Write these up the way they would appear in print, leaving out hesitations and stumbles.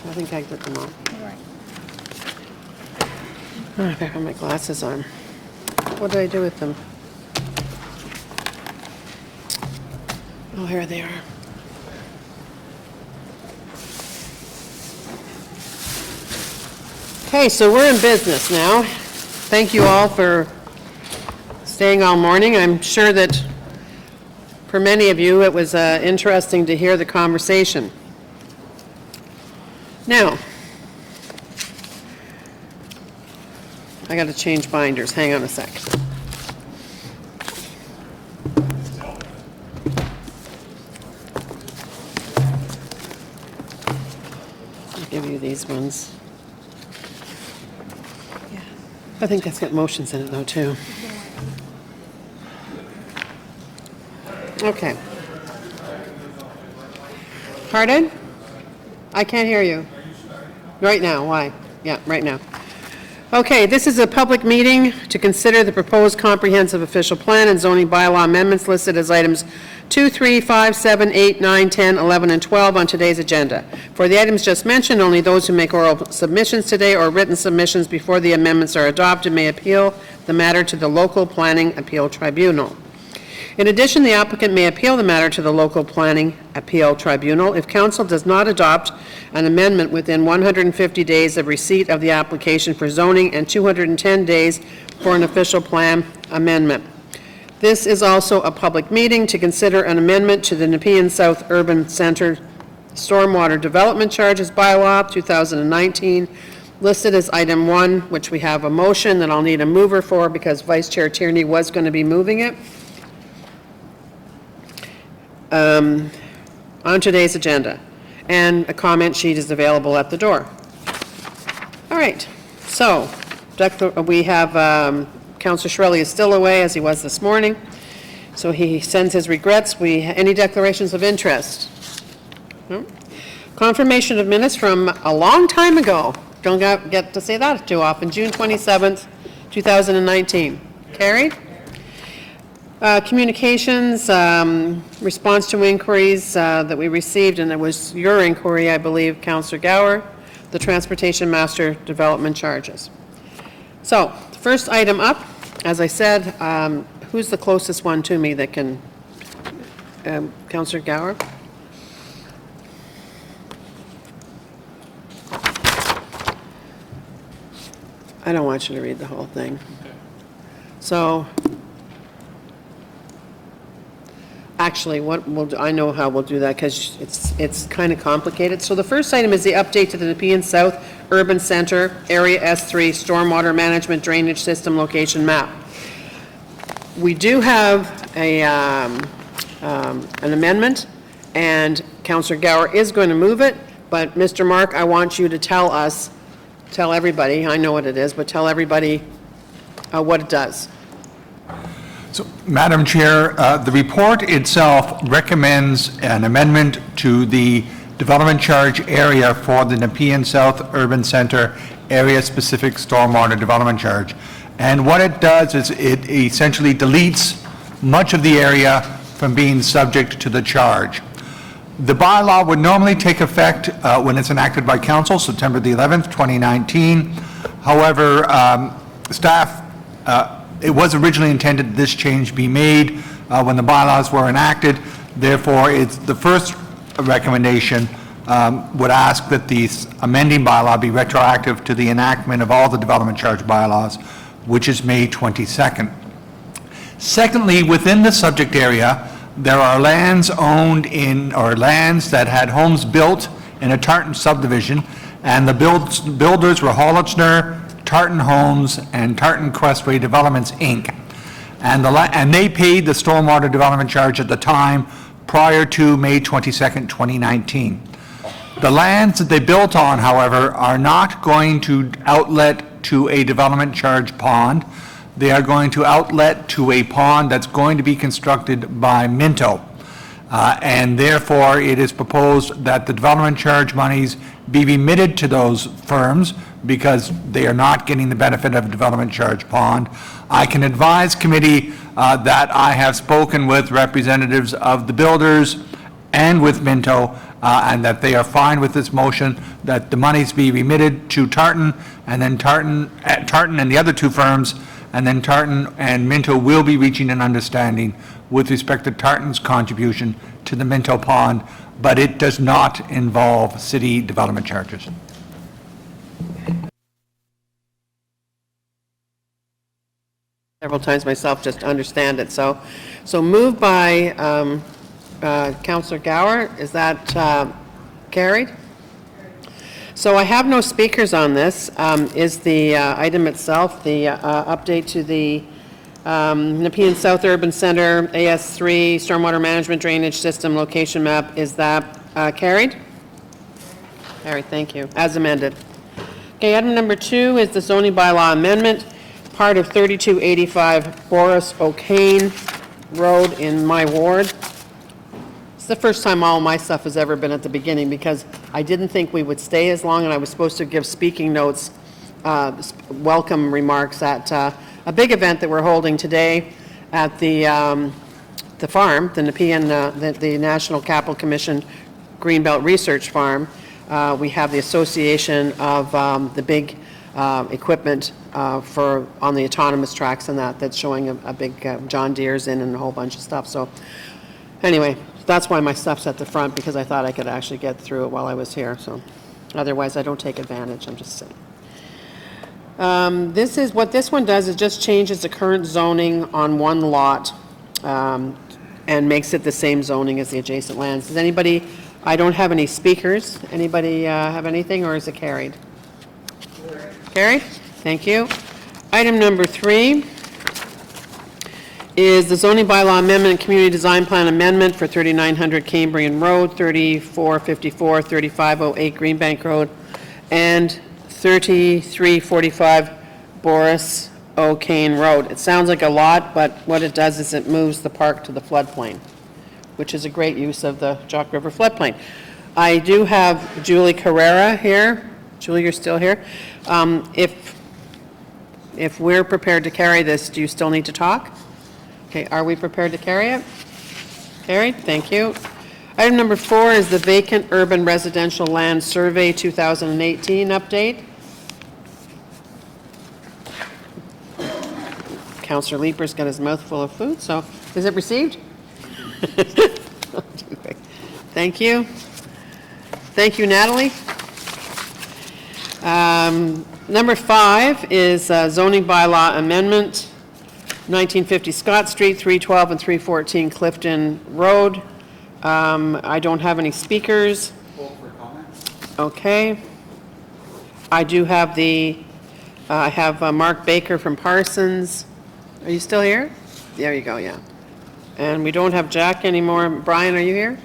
I think I put them all. All right. Oh, I better have my glasses on. What did I do with them? Oh, here they are. Okay, so we're in business now. Thank you all for staying all morning. I'm sure that for many of you, it was interesting to hear the conversation. Now, I got to change binders. Hang on a sec. I'll give you these ones. I think that's got motions in it though, too. Okay. Pardon? I can't hear you. Right now, why? Yeah, right now. Okay, this is a public meeting to consider the proposed comprehensive official plan and zoning bylaw amendments listed as items 2, 3, 5, 7, 8, 9, 10, 11, and 12 on today's agenda. For the items just mentioned, only those who make oral submissions today or written submissions before the amendments are adopted may appeal the matter to the local planning appeal tribunal. In addition, the applicant may appeal the matter to the local planning appeal tribunal if council does not adopt an amendment within 150 days of receipt of the application for zoning and 210 days for an official plan amendment. This is also a public meeting to consider an amendment to the Nepean South Urban Center Stormwater Development Charges Bylaw 2019, listed as item 1, which we have a motion that I'll need a mover for because Vice Chair Tierney was going to be moving it. On today's agenda, and a comment sheet is available at the door. All right, so we have Councillor Shirley is still away as he was this morning, so he sends his regrets. Any declarations of interest? No? Confirmation of minutes from a long time ago. Don't get to say that too often. June 27th, 2019. Carried. Communications, response to inquiries that we received, and it was your inquiry, I believe, Councillor Gower, the Transportation Master Development Charges. So, the first item up, as I said, who's the closest one to me that can, Councillor Gower? I don't want you to read the whole thing. So, actually, what we'll do, I know how we'll do that because it's kind of complicated. So the first item is the update to the Nepean South Urban Center Area S3 Stormwater Management Drainage System Location Map. We do have an amendment, and Councillor Gower is going to move it, but Mr. Mark, I want you to tell everybody, I know what it is, but tell everybody what it does. So, Madam Chair, the report itself recommends an amendment to the development charge area for the Nepean South Urban Center area-specific stormwater development charge. And what it does is it essentially deletes much of the area from being subject to the charge. The bylaw would normally take effect when it's enacted by Council, September the 11th, 2019. However, staff it was originally intended this change be made when the bylaws were enacted. Therefore, it's the first recommendation would ask that the amending bylaw be retroactive to the enactment of all the development charge bylaws, which is May 22nd. Secondly, within the subject area, there are lands owned in, or lands that had homes built in a Tartan subdivision, and the builders were Hollichner, Tartan Homes, and Tartan Crestway Developments, Inc. And they paid the stormwater development charge at the time prior to May 22nd, 2019. The lands that they built on, however, are not going to outlet to a development charge pond. They are going to outlet to a pond that's going to be constructed by Minto. And therefore, it is proposed that the development charge monies be remitted to those firms because they are not getting the benefit of a development charge pond. I can advise committee that I have spoken with representatives of the builders and with Minto, and that they are fine with this motion, that the monies be remitted to Tartan, and then Tartan and the other two firms, and then Tartan and Minto will be reaching an understanding with respect to Tartan's contribution to the Minto Pond, but it does not involve city development charges. Several times myself just to understand it. So moved by Councillor Gower. Is that carried? So I have no speakers on this. Is the item itself, the update to the Nepean South Urban Center AS3 Stormwater Management Drainage System Location Map, is that carried? Carried, thank you. As amended. Okay, item number 2 is the zoning bylaw amendment, part of 3285 Boris O'Kane Road in my ward. It's the first time all my stuff has ever been at the beginning because I didn't think we would stay as long, and I was supposed to give speaking notes, welcome remarks at a big event that we're holding today at the farm, the Nepean, the National Capital Commission Greenbelt Research Farm. We have the association of the big equipment for on the autonomous tracks and that's showing a big John Deere's in and a whole bunch of stuff. So anyway, that's why my stuff's at the front, because I thought I could actually get through it while I was here. So otherwise I don't take advantage, I'm just saying. This is what this one does, is just changes the current zoning on one lot and makes it the same zoning as the adjacent lands. Does anybody, I don't have any speakers. Anybody have anything, or is it carried? Carried? Thank you. Item number 3 is the zoning bylaw amendment and community design plan amendment for 3900 Cambrian Road, 3454, 3508 Greenbank Road, and 3345 Boris O'Kane Road. It sounds like a lot, but what it does is it moves the park to the floodplain, which is a great use of the Jock River floodplain. I do have Julie Carrera here. Julie, you're still here. If we're prepared to carry this, do you still need to talk? Okay, are we prepared to carry it? Carried, thank you. Item number 4 is the vacant urban residential land survey 2018 update. Councillor Leeper's got his mouth full of food, so is it received? Thank you. Thank you, Natalie. Number 5 is zoning bylaw amendment, 1950 Scott Street, 312 and 314 Clifton Road. I don't have any speakers. Okay. I do have I have Mark Baker from Parsons. Are you still here? There you go, yeah. And we don't have Jack anymore. Brian, are you here?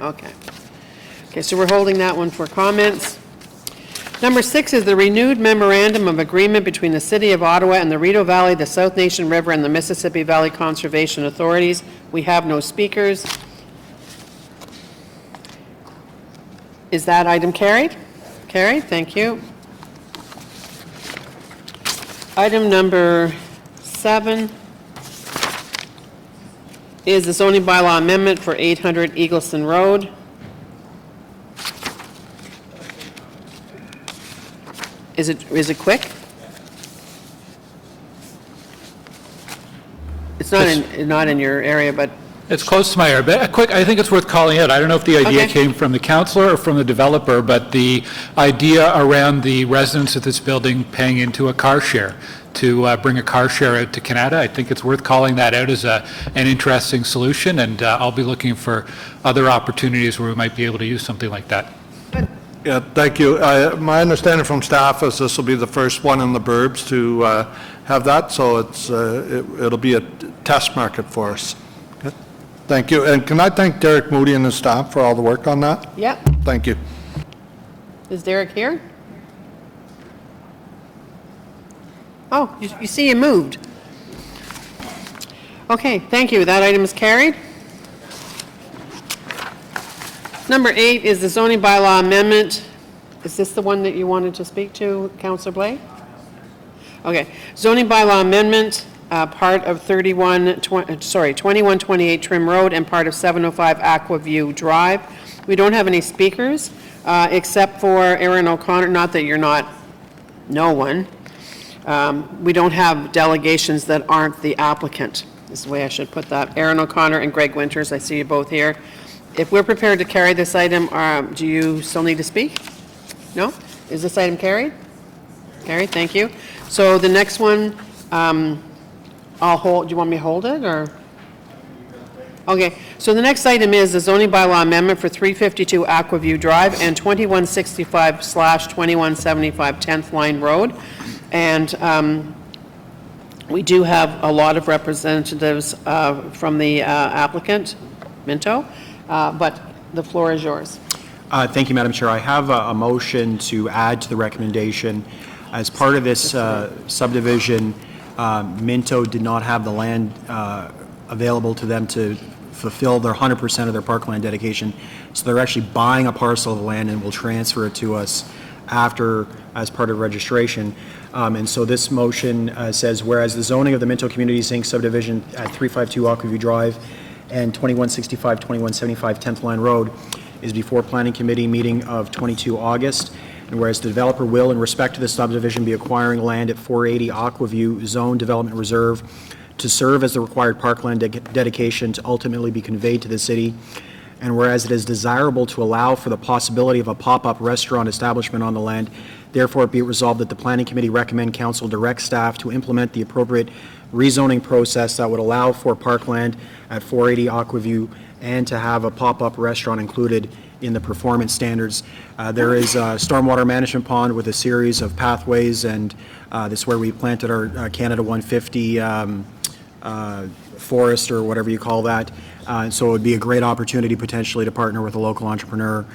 Okay. Okay, so we're holding that one for comments. Number 6 is the renewed memorandum of agreement between the City of Ottawa and the Rideau Valley, the South Nation River, and the Mississippi Valley Conservation Authorities. We have no speakers. Is that item carried? Carried, thank you. Item number 7 is the zoning bylaw amendment for 800 Eagleston Road. Is it quick? It's not in your area, but it's close to my area, but quick, I think it's worth calling out. I don't know if the idea came from the councillor or from the developer, but the idea around the residents of this building paying into a car share to bring a car share out to Canada, I think it's worth calling that out as an interesting solution, and I'll be looking for other opportunities where we might be able to use something like that. Yeah, thank you. My understanding from staff is this will be the first one in the burbs to have that, so it'll be a test market for us. Okay. Thank you. And can I thank Derek Moody and his staff for all the work on that? Yep. Thank you. Is Derek here? Oh, you see you moved. Okay, thank you. That item is carried. Number 8 is the zoning bylaw amendment. Is this the one that you wanted to speak to, Councillor Blake? Okay. Zoning bylaw amendment, part of 2128 Trim Road and part of 705 Aquaview Drive. We don't have any speakers, except for Aaron O'Connor, not that you're not no one. We don't have delegations that aren't the applicant, is the way I should put that. Aaron O'Connor and Greg Winters, I see you both here. If we're prepared to carry this item, do you still need to speak? No? Is this item carried? Carried, thank you. So the next one, I'll hold, do you want me to hold it, or? Okay, so the next item is the zoning bylaw amendment for 352 Aquaview Drive and 2165/2175 10th Line Road. And we do have a lot of representatives from the applicant, Minto, but the floor is yours. Thank you, Madam Chair. I have a motion to add to the recommendation. As part of this subdivision, Minto did not have the land available to them to fulfill their 100% of their parkland dedication. So they're actually buying a parcel of land and will transfer it to us after, as part of registration. And so this motion says, whereas the zoning of the Minto Communities Inc. subdivision at 352 Aquaview Drive and 2165-2175 10th Line Road is before Planning Committee meeting of 22 August. And whereas the developer will, in respect to the subdivision, be acquiring land at 480 Aquaview Zone Development Reserve to serve as the required parkland dedication to ultimately be conveyed to the city. And whereas it is desirable to allow for the possibility of a pop-up restaurant establishment on the land, therefore be it resolved that the Planning Committee recommend Council direct staff to implement the appropriate rezoning process that would allow for parkland at 480 Aquaview and to have a pop-up restaurant included in the performance standards. There is a stormwater management pond with a series of pathways, and this is where we planted our Canada 150 forest, or whatever you call that. So it would be a great opportunity potentially to partner with a local entrepreneur,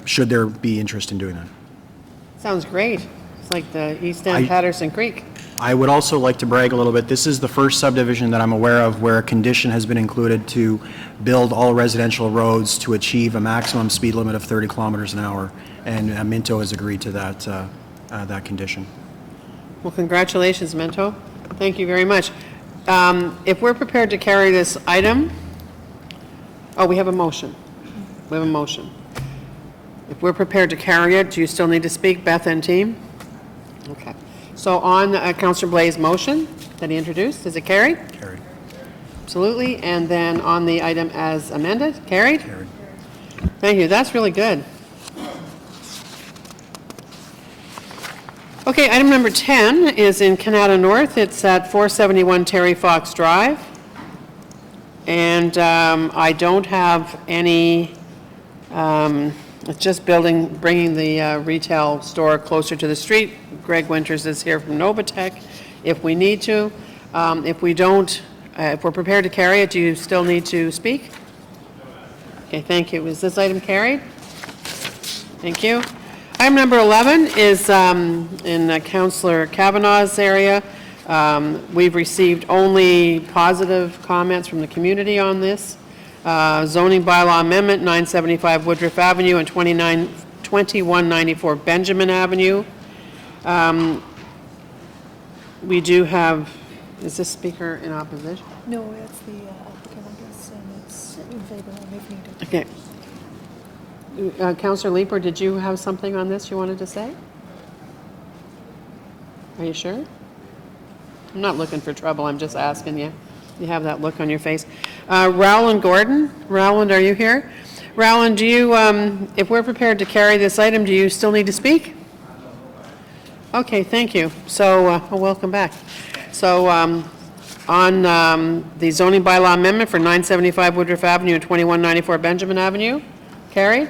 should there be interest in doing that. Sounds great. It's like the East End Patterson Creek. I would also like to brag a little bit. This is the first subdivision that I'm aware of where a condition has been included to build all residential roads to achieve a maximum speed limit of 30 kilometers an hour, and Minto has agreed to that condition. Well, congratulations, Minto. Thank you very much. If we're prepared to carry this item, we have a motion. We have a motion. If we're prepared to carry it, do you still need to speak, Beth and team? Okay. So on Councillor Blais' motion that he introduced, is it carried? Carried. Absolutely. And then on the item as amended, carried? Carried. Thank you. That's really good. Okay, item number 10 is in Canada North. It's at 471 Terry Fox Drive. And I don't have any, it's just bringing the retail store closer to the street. Greg Winters is here from Novatech if we need to. If we don't, if we're prepared to carry it, do you still need to speak? Okay, thank you. Is this item carried? Thank you. Item number 11 is in Councillor Kavanaugh's area. We've received only positive comments from the community on this. Zoning bylaw amendment, 975 Woodruff Avenue and 2194 Benjamin Avenue. We do have, is this speaker in opposition? No, it's the applicant, I guess, and it's in favor if needed. Okay. Councillor Leeper, did you have something on this you wanted to say? Are you sure? I'm not looking for trouble, I'm just asking you. You have that look on your face. Rowland Gordon. Rowland, are you here? Rowland, do you, if we're prepared to carry this item, do you still need to speak? Okay, thank you. So, welcome back. So, on the zoning bylaw amendment for 975 Woodruff Avenue and 2194 Benjamin Avenue, carried?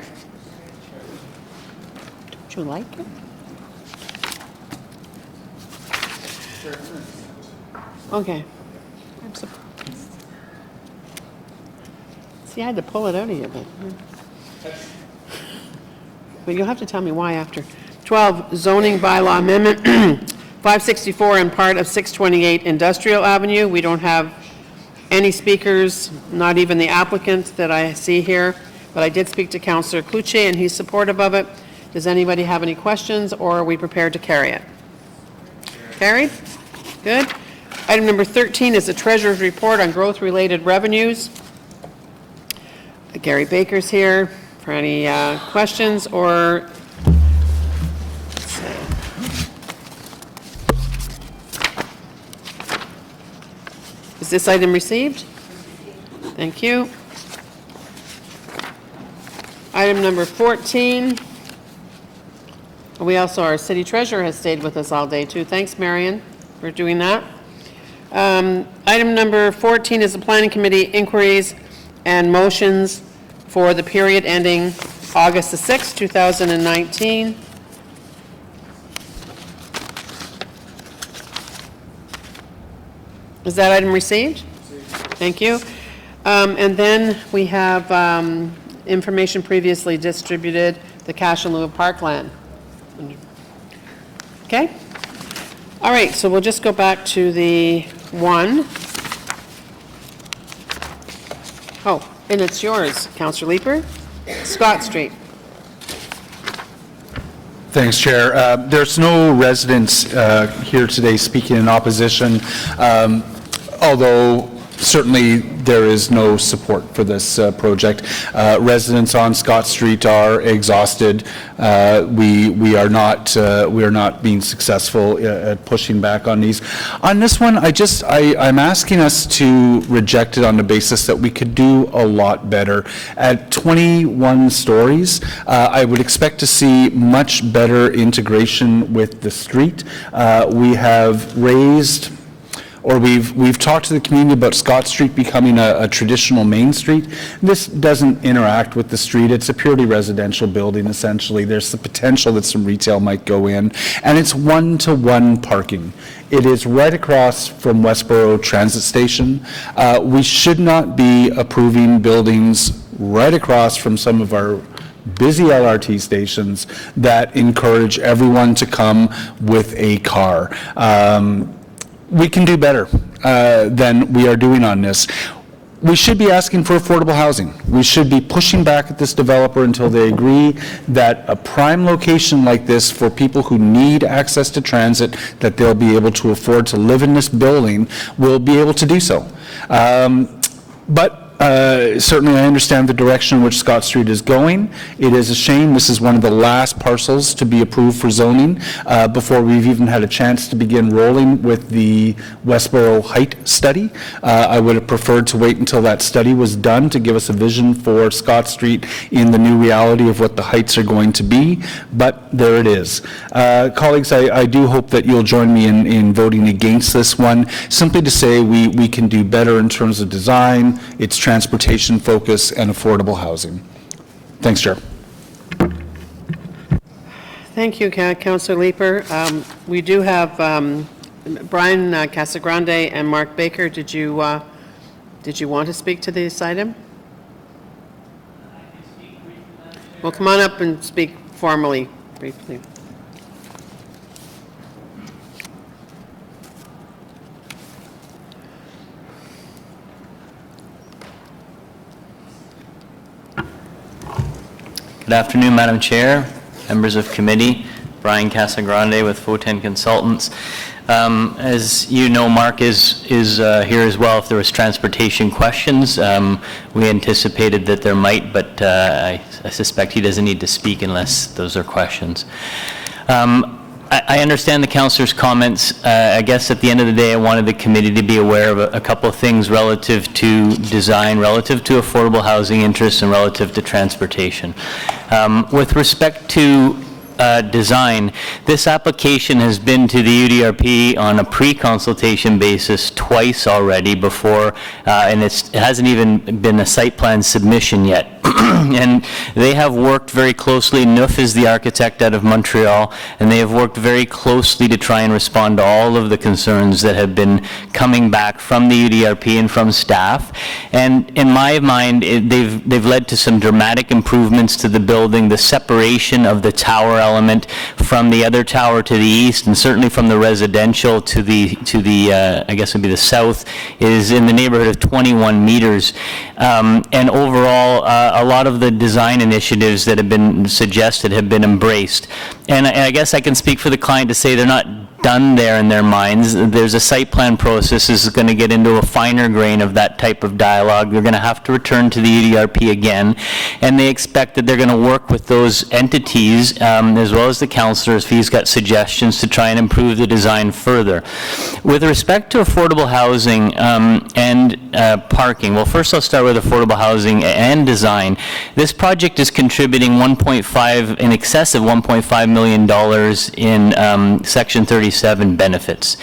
Don't you like it? Okay. I'm surprised. See, I had to pull it out of you, but you'll have to tell me why after. 12, zoning bylaw amendment, 564 and part of 628 Industrial Avenue. We don't have any speakers, not even the applicant that I see here, but I did speak to Councillor Cloutier, and he's supportive of it. Does anybody have any questions, or are we prepared to carry it? Carried? Good. Item number 13 is the Treasurer's Report on growth-related revenues. Gary Baker's here for any questions or, let's see. Is this item received? Thank you. Item number 14. Our city treasurer has stayed with us all day, too. Thanks, Marion, for doing that. Item number 14 is the planning committee inquiries and motions for the period ending August the 6th, 2019. Is that item received? Thank you. And then we have information previously distributed, the cash in lieu of parkland. Okay? All right, so we'll just go back to the one. Oh, and it's yours, Councillor Leeper. Scott Street. Thanks, Chair. There's no residents here today speaking in opposition, although certainly there is no support for this project. Residents on Scott Street are exhausted. We are not being successful at pushing back on these. On this one, I'm asking us to reject it on the basis that we could do a lot better. At 21 stories, I would expect to see much better integration with the street. We have raised, or we've talked to the community about Scott Street becoming a traditional main street. This doesn't interact with the street. It's a purely residential building, essentially. There's the potential that some retail might go in, and it's one-to-one parking. It is right across from Westboro Transit Station. We should not be approving buildings right across from some of our busy LRT stations that encourage everyone to come with a car. We can do better than we are doing on this. We should be asking for affordable housing. We should be pushing back at this developer until they agree that a prime location like this for people who need access to transit, that they'll be able to afford to live in this building, will be able to do so. But certainly I understand the direction in which Scott Street is going. It is a shame this is one of the last parcels to be approved for zoning before we've even had a chance to begin rolling with the Westboro height study. I would have preferred to wait until that study was done to give us a vision for Scott Street in the new reality of what the heights are going to be, but there it is. Colleagues, I do hope that you'll join me in voting against this one, simply to say we can do better in terms of design, its transportation focus, and affordable housing. Thanks, Chair. Thank you, Councillor Leeper. We do have Brian Casagrande and Mark Baker. Did you want to speak to this item? Well, come on up and speak formally, briefly. Good afternoon, Madam Chair, members of committee. Brian Casagrande with Foten Consultants. As you know, Mark is here as well if there was transportation questions. We anticipated that there might, but I suspect he doesn't need to speak unless those are questions. I understand the councillor's comments. I guess at the end of the day, I wanted the committee to be aware of a couple of things relative to design, relative to affordable housing interests, and relative to transportation. With respect to design, this application has been to the UDRP on a pre-consultation basis twice already before, and it hasn't even been a site plan submission yet. And they have worked very closely. Neuf is the architect out of Montreal, and they have worked very closely to try and respond to all of the concerns that have been coming back from the UDRP and from staff. And in my mind, they've led to some dramatic improvements to the building. The separation of the tower element from the other tower to the east, and certainly from the residential to the I guess would be the south, is in the neighborhood of 21 meters. And overall, a lot of the design initiatives that have been suggested have been embraced. And I guess I can speak for the client to say they're not done there in their minds. There's a site plan process is going to get into a finer grain of that type of dialogue. They're going to have to return to the EDRP again, and they expect that they're going to work with those entities, as well as the councillors, if he's got suggestions, to try and improve the design further. With respect to affordable housing and parking, well, first I'll start with affordable housing and design. This project is contributing in excess of $1.5 million in Section 37 benefits.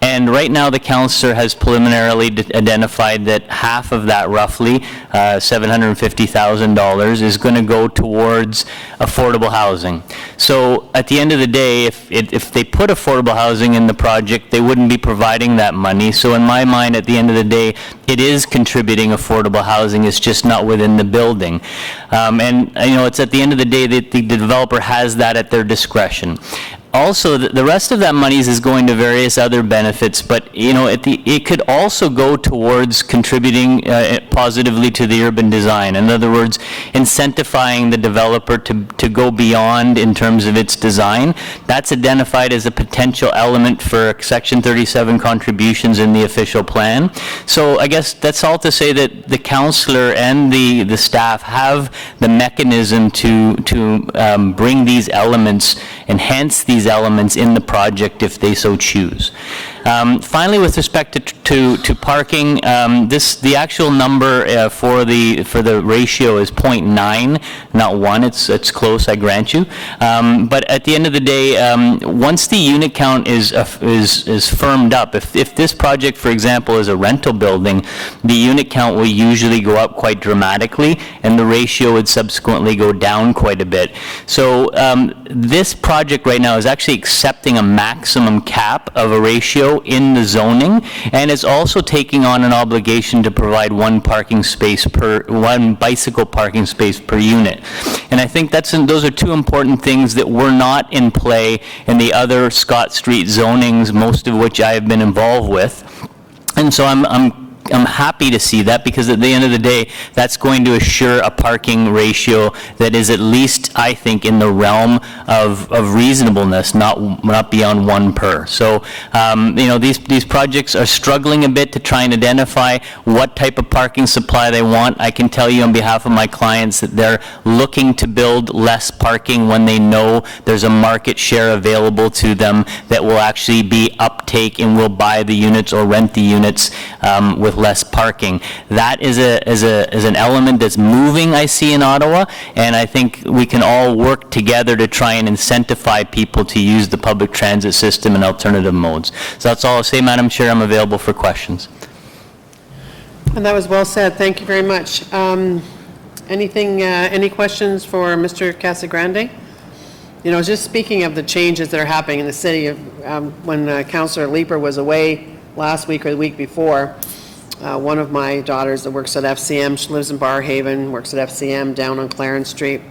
And right now, the councillor has preliminarily identified that half of that, roughly $750,000, is going to go towards affordable housing. So at the end of the day, if they put affordable housing in the project, they wouldn't be providing that money. So in my mind, at the end of the day, it is contributing affordable housing. It's just not within the building. And it's at the end of the day that the developer has that at their discretion. Also, the rest of that money is going to various other benefits, but, it could also go towards contributing positively to the urban design. In other words, incentivizing the developer to go beyond in terms of its design. That's identified as a potential element for Section 37 contributions in the official plan. So I guess that's all to say that the councillor and the staff have the mechanism to bring these elements, enhance these elements in the project if they so choose. Finally, with respect to parking, the actual number for the ratio is 0.9, not 1. It's close, I grant you. But at the end of the day, once the unit count is firmed up, if this project, for example, is a rental building, the unit count will usually go up quite dramatically, and the ratio would subsequently go down quite a bit. So this project right now is actually accepting a maximum cap of a ratio in the zoning, and it's also taking on an obligation to provide one bicycle parking space per unit. And I think those are two important things that were not in play in the other Scott Street zonings, most of which I have been involved with. And so I'm happy to see that, because at the end of the day, that's going to assure a parking ratio that is at least, I think, in the realm of reasonableness, not beyond 1 per. So, these projects are struggling a bit to try and identify what type of parking supply they want. I can tell you on behalf of my clients that they're looking to build less parking when they know there's a market share available to them that will actually be uptake and will buy the units or rent the units with less parking. That is an element that's moving, I see, in Ottawa, and I think we can all work together to try and incentivize people to use the public transit system and alternative modes. So that's all I'll say, Madam Chair. I'm available for questions. And that was well said. Thank you very much. Any questions for Mr. Casagrande? Just speaking of the changes that are happening in the city, when Councillor Leeper was away last week or the week before, one of my daughters that works at FCM, she lives in Barrhaven, works at FCM down on Clarence Street,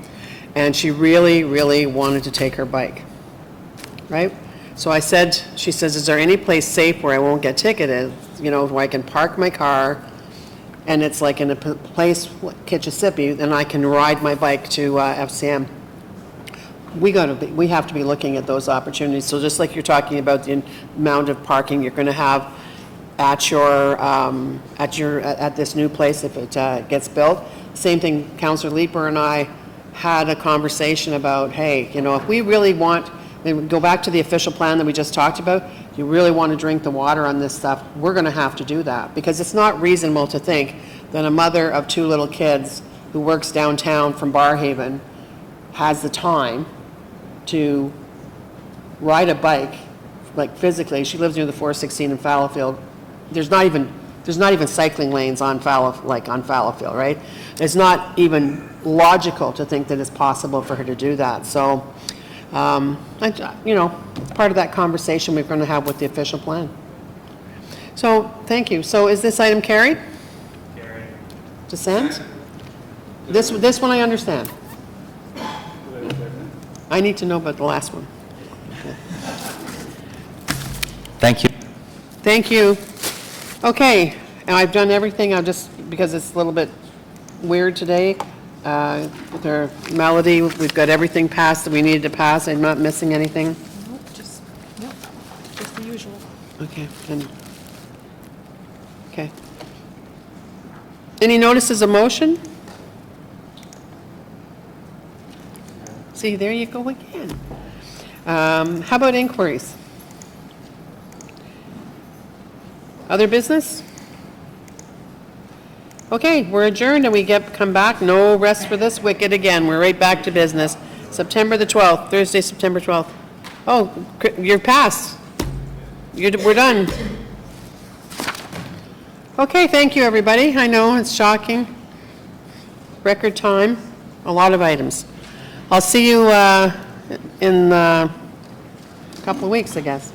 and she really, really wanted to take her bike, right? So she says, is there any place safe where I won't get ticketed, where I can park my car, and it's like in a place, Kitchissippi, and I can ride my bike to FCM. We have to be looking at those opportunities. So just like you're talking about the amount of parking you're going to have at this new place if it gets built. Same thing, Councillor Leeper and I had a conversation about, hey, if we really want, and go back to the official plan that we just talked about, you really want to drink the water on this stuff, we're going to have to do that, because it's not reasonable to think that a mother of 2 little kids who works downtown from Barrhaven has the time to ride a bike, like physically. She lives near the 416 in Fallowfield. There's not even cycling lanes on Fallowfield, right? It's not even logical to think that it's possible for her to do that. So, part of that conversation we're going to have with the official plan. So, thank you. So, is this item carried? Carried. To send? This one I understand. I need to know about the last one. Okay. Thank you. Thank you. Okay, and I've done everything. Because it's a little bit weird today, with our melody, we've got everything passed that we needed to pass. I'm not missing anything. Okay, okay. Any notices of motion? See, there you go again. How about inquiries? Other business? Okay, we're adjourned and we come back, no rest for this wicked again. We're right back to business. September the 12th, Thursday, September 12th. Oh, you're past. We're done. Okay, thank you, everybody. I know, it's shocking. Record time, a lot of items. I'll see you in a couple of weeks, I guess.